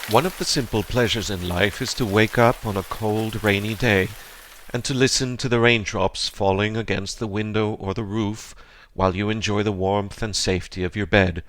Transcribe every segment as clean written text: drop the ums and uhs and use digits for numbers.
One of the simple pleasures in life is to wake up on a cold, rainy day and to listen to the raindrops falling against the window or the roof while you enjoy the warmth and safety of your bed.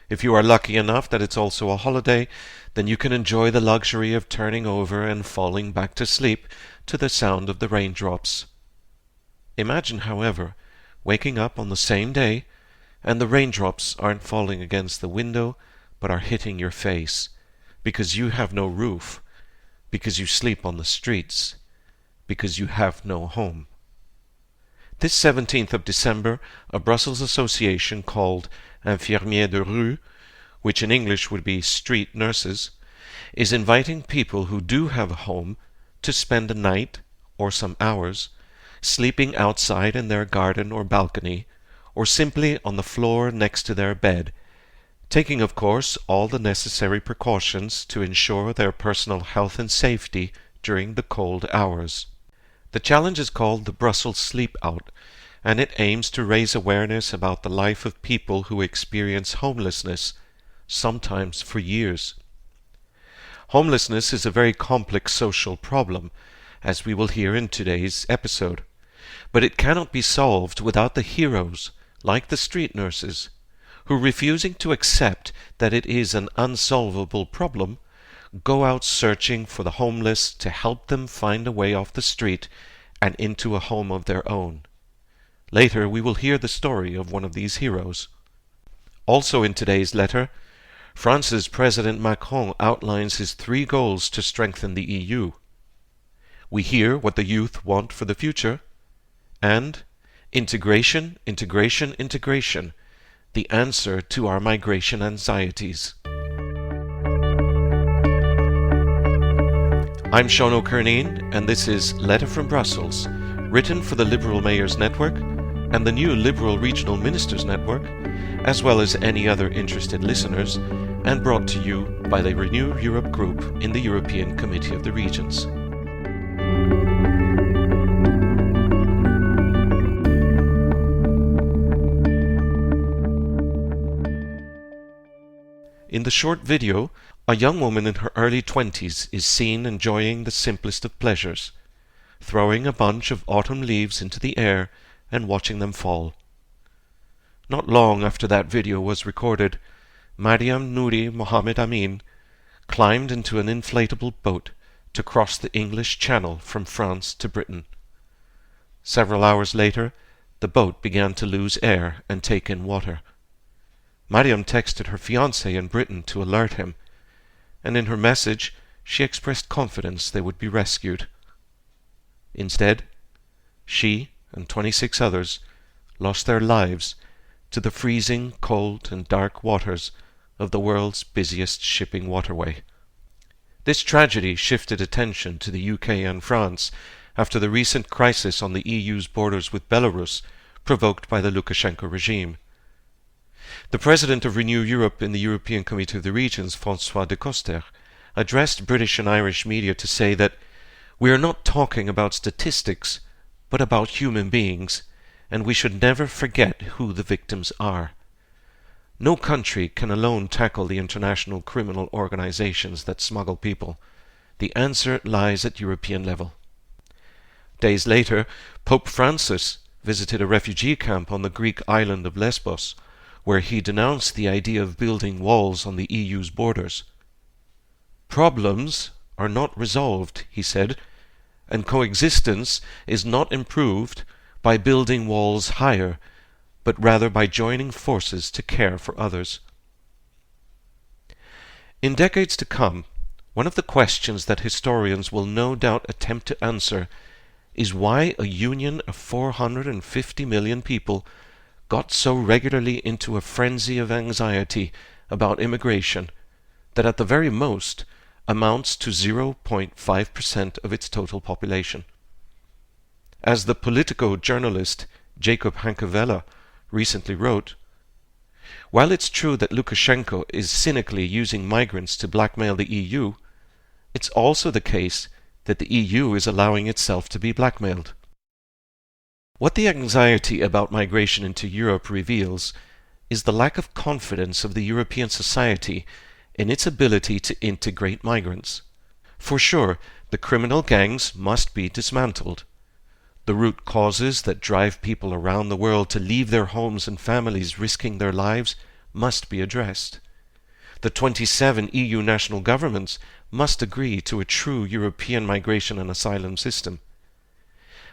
If you are lucky enough that it's also a holiday, then you can enjoy the luxury of turning over and falling back to sleep to the sound of the raindrops. Imagine, however, waking up on the same day and the raindrops aren't falling against the window but are hitting your face, because you have no roof, because you sleep on the streets, because you have no home. This 17th of December, a Brussels association called Infirmiers de Rue, which in English would be street nurses, is inviting people who do have a home to spend a night, or some hours, sleeping outside in their garden or balcony, or simply on the floor next to their bed, taking, of course, all the necessary precautions to ensure their personal health and safety during the cold hours. The challenge is called the Brussels Sleep Out, and it aims to raise awareness about the life of people who experience homelessness, sometimes for years. Homelessness is a very complex social problem, as we will hear in today's episode, but it cannot be solved without the heroes, like the street nurses, who, refusing to accept that it is an unsolvable problem, go out searching for the homeless to help them find a way off the street and into a home of their own. Later we will hear the story of one of these heroes. Also in today's letter, France's President Macron outlines his 3 goals to strengthen the EU. We hear what the youth want for the future, and integration, integration, integration, the answer to our migration anxieties. I'm Sean O'Kearney, and this is Letter from Brussels, written for the Liberal Mayors Network and the new Liberal Regional Ministers Network, as well as any other interested listeners, and brought to you by the Renew Europe Group in the European Committee of the Regions. In the short video, a young woman in her early 20s is seen enjoying the simplest of pleasures, throwing a bunch of autumn leaves into the air and watching them fall. Not long after that video was recorded, Mariam Nouri Mohammed Amin climbed into an inflatable boat to cross the English Channel from France to Britain. Several hours later, the boat began to lose air and take in water. Mariam texted her fiancé in Britain to alert him, and in her message she expressed confidence they would be rescued. Instead, she and 26 others lost their lives to the freezing, cold and dark waters of the world's busiest shipping waterway. This tragedy shifted attention to the UK and France after the recent crisis on the EU's borders with Belarus, provoked by the Lukashenko regime. The President of Renew Europe in the European Committee of the Regions, François de Coster, addressed British and Irish media to say that we are not talking about statistics, but about human beings, and we should never forget who the victims are. No country can alone tackle the international criminal organizations that smuggle people. The answer lies at European level. Days later, Pope Francis visited a refugee camp on the Greek island of Lesbos, where he denounced the idea of building walls on the EU's borders. Problems are not resolved, he said, and coexistence is not improved by building walls higher, but rather by joining forces to care for others. In decades to come, one of the questions that historians will no doubt attempt to answer is why a union of 450 million people got so regularly into a frenzy of anxiety about immigration that at the very most amounts to 0.5% of its total population. As the Politico journalist Jacob Hankevella recently wrote, while it's true that Lukashenko is cynically using migrants to blackmail the EU, it's also the case that the EU is allowing itself to be blackmailed. What the anxiety about migration into Europe reveals is the lack of confidence of the European society in its ability to integrate migrants. For sure, the criminal gangs must be dismantled. The root causes that drive people around the world to leave their homes and families risking their lives must be addressed. The 27 EU national governments must agree to a true European migration and asylum system.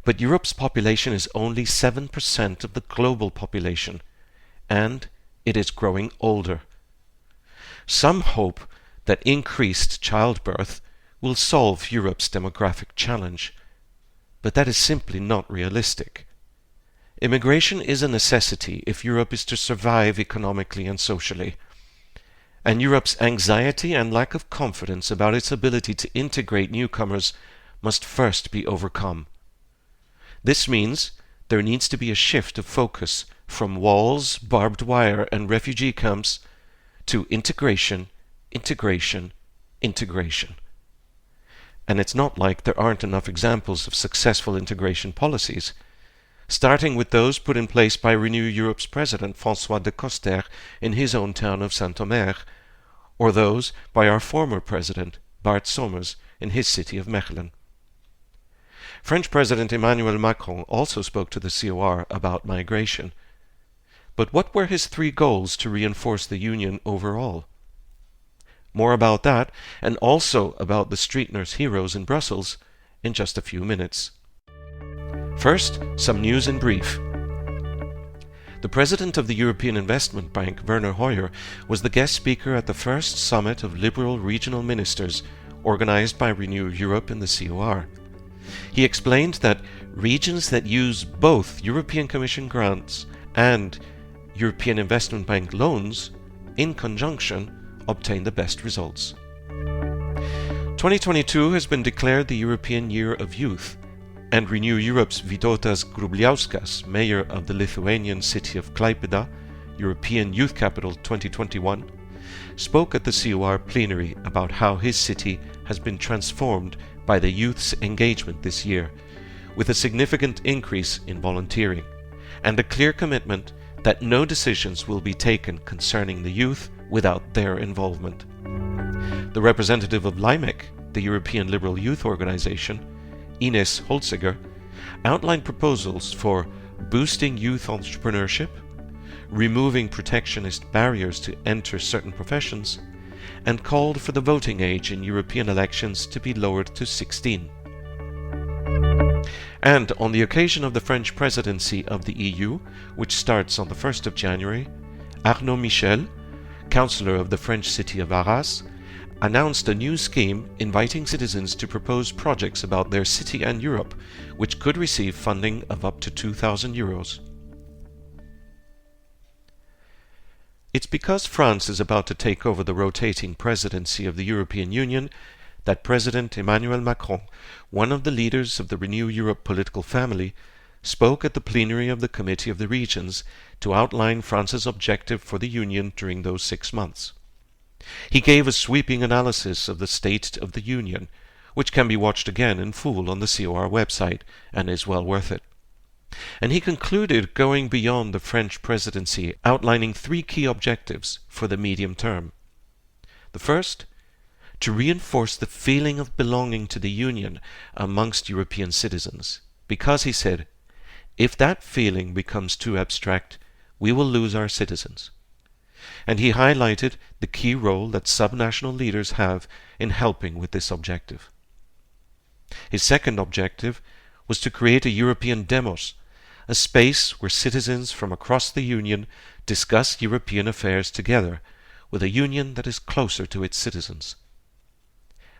But Europe's population is only 7% of the global population, and it is growing older. Some hope that increased childbirth will solve Europe's demographic challenge, but that is simply not realistic. Immigration is a necessity if Europe is to survive economically and socially, and Europe's anxiety and lack of confidence about its ability to integrate newcomers must first be overcome. This means there needs to be a shift of focus from walls, barbed wire, and refugee camps to integration, integration, integration. And it's not like there aren't enough examples of successful integration policies, starting with those put in place by Renew Europe's president François de Coster in his own town of Saint-Omer, or those by our former president Bart Somers in his city of Mechelen. French President Emmanuel Macron also spoke to the COR about migration. But what were his 3 goals to reinforce the Union overall? More about that, and also about the street nurse heroes in Brussels, in just a few minutes. First, some news in brief. The president of the European Investment Bank, Werner Hoyer, was the guest speaker at the first summit of liberal regional ministers organized by Renew Europe in the COR. He explained that regions that use both European Commission grants and European Investment Bank loans in conjunction obtain the best results. 2022 has been declared the European Year of Youth, and Renew Europe's Vytautas Grubliauskas, mayor of the Lithuanian city of Klaipėda, European Youth Capital 2021, spoke at the COR plenary about how his city has been transformed by the youth's engagement this year, with a significant increase in volunteering, and a clear commitment that no decisions will be taken concerning the youth without their involvement. The representative of LYMEC, the European Liberal Youth Organization, Ines Holziger, outlined proposals for boosting youth entrepreneurship, removing protectionist barriers to enter certain professions, and called for the voting age in European elections to be lowered to 16. And on the occasion of the French presidency of the EU, which starts on the 1st of January, Arnaud Michel, councillor of the French city of Arras, announced a new scheme inviting citizens to propose projects about their city and Europe, which could receive funding of up to €2,000. It's because France is about to take over the rotating presidency of the European Union that President Emmanuel Macron, one of the leaders of the Renew Europe political family, spoke at the plenary of the Committee of the Regions to outline France's objective for the Union during those 6 months. He gave a sweeping analysis of the State of the Union, which can be watched again in full on the COR website and is well worth it. And he concluded going beyond the French presidency, outlining 3 key objectives for the medium term. The first, to reinforce the feeling of belonging to the Union amongst European citizens, because, he said, if that feeling becomes too abstract, we will lose our citizens. And he highlighted the key role that subnational leaders have in helping with this objective. His second objective was to create a European demos, a space where citizens from across the Union discuss European affairs together, with a Union that is closer to its citizens.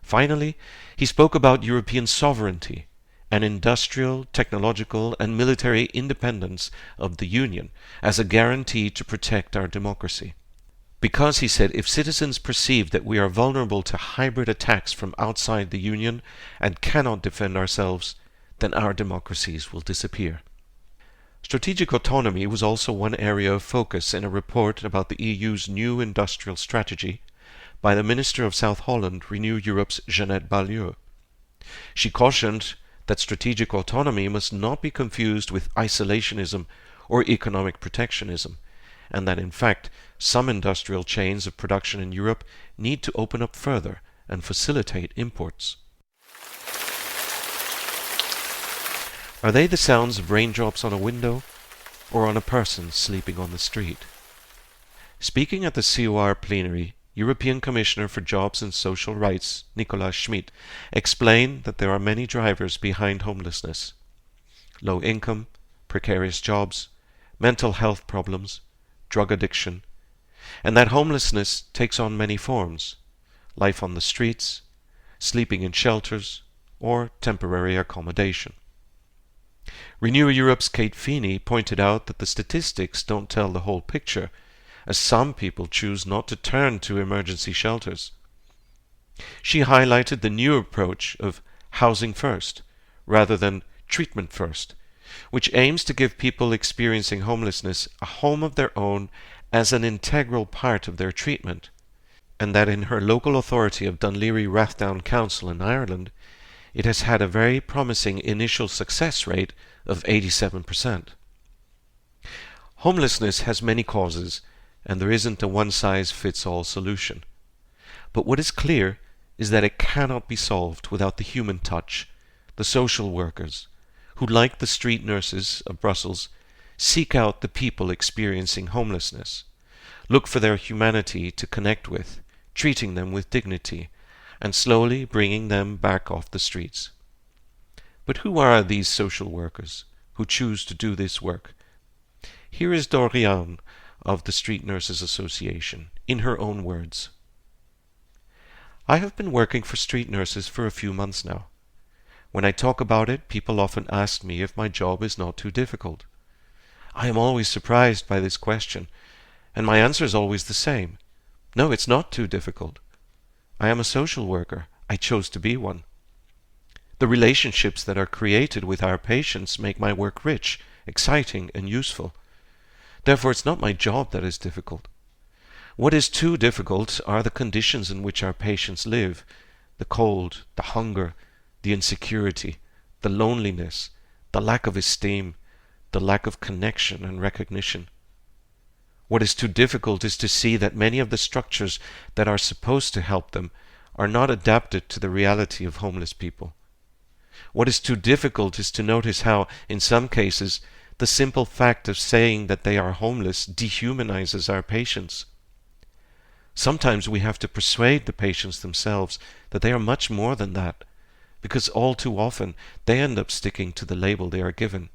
Finally, he spoke about European sovereignty and industrial, technological, and military independence of the Union as a guarantee to protect our democracy. Because, he said, if citizens perceive that we are vulnerable to hybrid attacks from outside the Union and cannot defend ourselves, then our democracies will disappear. Strategic autonomy was also one area of focus in a report about the EU's new industrial strategy by the Minister of South Holland, Renew Europe's Jeannette Ballieu. She cautioned that strategic autonomy must not be confused with isolationism or economic protectionism, and that in fact some industrial chains of production in Europe need to open up further and facilitate imports. Are they the sounds of raindrops on a window, or on a person sleeping on the street? Speaking at the COR plenary, European Commissioner for Jobs and Social Rights, Nicolas Schmit, explained that there are many drivers behind homelessness: low income, precarious jobs, mental health problems, drug addiction, and that homelessness takes on many forms: life on the streets, sleeping in shelters, or temporary accommodation. Renew Europe's Kate Feeney pointed out that the statistics don't tell the whole picture, as some people choose not to turn to emergency shelters. She highlighted the new approach of housing first, rather than treatment first, which aims to give people experiencing homelessness a home of their own as an integral part of their treatment, and that in her local authority of Dunleary Rathdown Council in Ireland, it has had a very promising initial success rate of 87%. Homelessness has many causes, and there isn't a one-size-fits-all solution. But what is clear is that it cannot be solved without the human touch, the social workers, who, like the street nurses of Brussels, seek out the people experiencing homelessness, look for their humanity to connect with, treating them with dignity, and slowly bringing them back off the streets. But who are these social workers who choose to do this work? Here is Doriane of the Street Nurses Association, in her own words. I have been working for street nurses for a few months now. When I talk about it, people often ask me if my job is not too difficult. I am always surprised by this question, and my answer is always the same. No, it's not too difficult. I am a social worker. I chose to be one. The relationships that are created with our patients make my work rich, exciting, and useful. Therefore, it's not my job that is difficult. What is too difficult are the conditions in which our patients live: the cold, the hunger, the insecurity, the loneliness, the lack of esteem, the lack of connection and recognition. What is too difficult is to see that many of the structures that are supposed to help them are not adapted to the reality of homeless people. What is too difficult is to notice how, in some cases, the simple fact of saying that they are homeless dehumanizes our patients. Sometimes we have to persuade the patients themselves that they are much more than that, because all too often they end up sticking to the label they are given.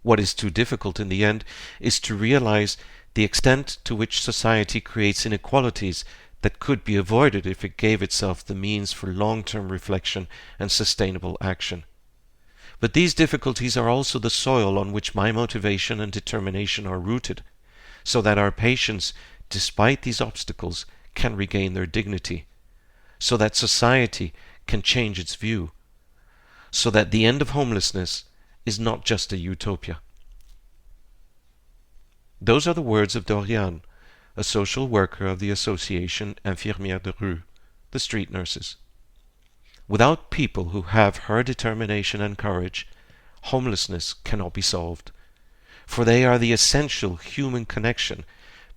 What is too difficult in the end is to realize the extent to which society creates inequalities that could be avoided if it gave itself the means for long-term reflection and sustainable action. But these difficulties are also the soil on which my motivation and determination are rooted, so that our patients, despite these obstacles, can regain their dignity, so that society can change its view, so that the end of homelessness is not just a utopia. Those are the words of Doriane, a social worker of the association Infirmières de Rue, the street nurses. Without people who have her determination and courage, homelessness cannot be solved, for they are the essential human connection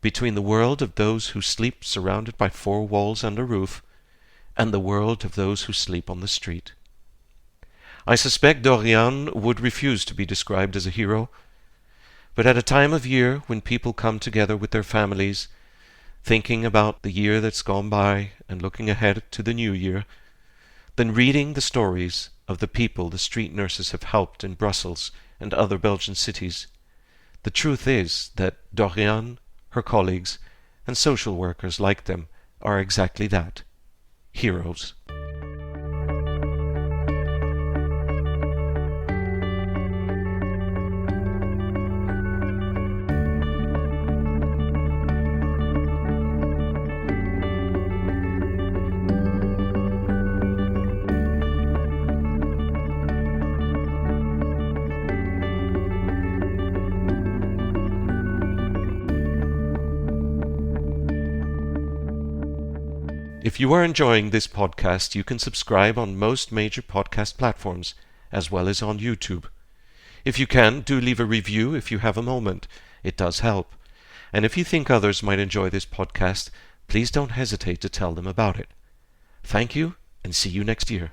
between the world of those who sleep surrounded by four walls and a roof and the world of those who sleep on the street. I suspect Doriane would refuse to be described as a hero, but at a time of year when people come together with their families, thinking about the year that's gone by and looking ahead to the new year, then reading the stories of the people the street nurses have helped in Brussels and other Belgian cities, the truth is that Doriane, her colleagues, and social workers like them are exactly that, heroes. If you are enjoying this podcast, you can subscribe on most major podcast platforms, as well as on YouTube. If you can, do leave a review if you have a moment. It does help. And if you think others might enjoy this podcast, please don't hesitate to tell them about it. Thank you, and see you next year.